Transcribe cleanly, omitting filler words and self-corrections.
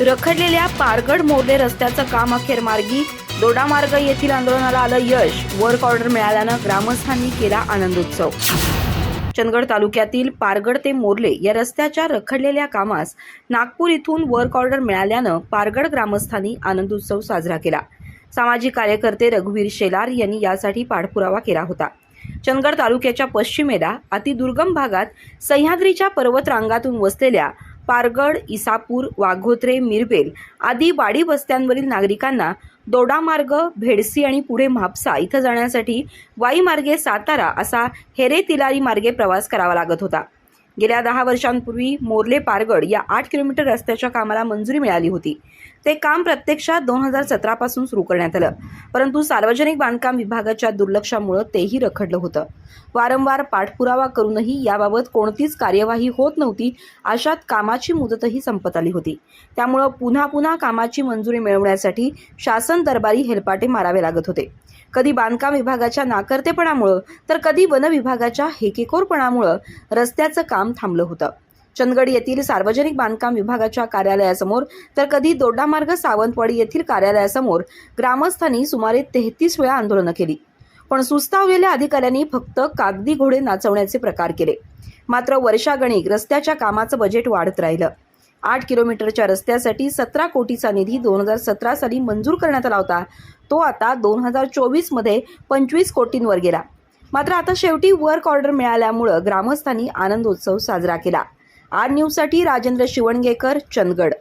रखडलेल्या पारगड मोर्ले रस्त्याचं काम अखेर मार्गी. दोडामार्ग येथील आंदोलनाला आलं यश. वर्क ऑर्डर मिळाल्यानं ग्रामस्थांनी केला आनंदोत्सव. चंदगड तालुक्यातील पारगड ते मोर्ले या रस्त्याच्या रखडलेल्या कामास नागपूर इथून वर्क ऑर्डर मिळाल्यानं पारगड ग्रामस्थांनी आनंदोत्सव साजरा केला. सामाजिक कार्यकर्ते रघुवीर शेलार यांनी यासाठी पाठपुरावा केला होता. चंदगड तालुक्याच्या पश्चिमेला अतिदुर्गम भागात सह्याद्रीच्या पर्वत रांगातून वसलेल्या पारगड, इसापूर, वाघोत्रे, मिरबेल आदी वाडी वस्त्यांवरील नागरिकांना दोडामार्ग, भेडसी आणि पुढे म्हापसा इथं जाण्यासाठी वाईमार्गे सातारा असा हेरे तिलारी मार्गे प्रवास करावा लागत होता. गेल्या 10 वर्षांपूर्वी मोर्ले पारगड या 8 किलोमीटर रस्त्याच्या कामाला मंजुरी मिळाली होती. ते काम प्रत्यक्षात 2017 पासून सुरू करण्यात आलं, परंतु सार्वजनिक बांधकाम विभागाच्या दुर्लक्षामुळे तेही रखडलं होतं. वारंवार पाठपुरावा करूनही याबाबत कोणतीच कार्यवाही होत नव्हती. अशात कामाची मुदतही संपत आली होती. त्यामुळे पुन्हा कामाची मंजुरी मिळवण्यासाठी शासन दरबारी हेलपाटे मारावे लागत होते. कधी बांधकाम विभागाच्या नाकर्तेपणामुळे तर कधी वन विभागाच्या हेकेखोरपणामुळे रस्त्याचं काम थांबलं होतं. चंदगड येथील सार्वजनिक बांधकाम विभागाच्या कार्यालयासमोर तर कधी दोडामार्ग सावंतवाडी येथील कार्यालयासमोर ग्रामस्थांनी सुमारे 33 वेळा आंदोलनं केली. पण सुस्तावलेल्या अधिकाऱ्यांनी फक्त कागदी घोडे नाचवण्याचे प्रकार केले. मात्र वर्षागणिक रस्त्याच्या कामाचं बजेट वाढत राहिलं. 8 किलोमीटरच्या रस्त्यासाठी 17 कोटीचा निधी 2017 साली मंजूर करण्यात आला होता. तो आता 2024 मध्ये 25 कोटींवर गेला. मात्र आता शेवटी वर्क ऑर्डर मिळाल्यामुळे ग्रामस्थांनी आनंदोत्सव साजरा केला. आर न्यूजसाठी राजेंद्र शिवणगेकर, चंदगड.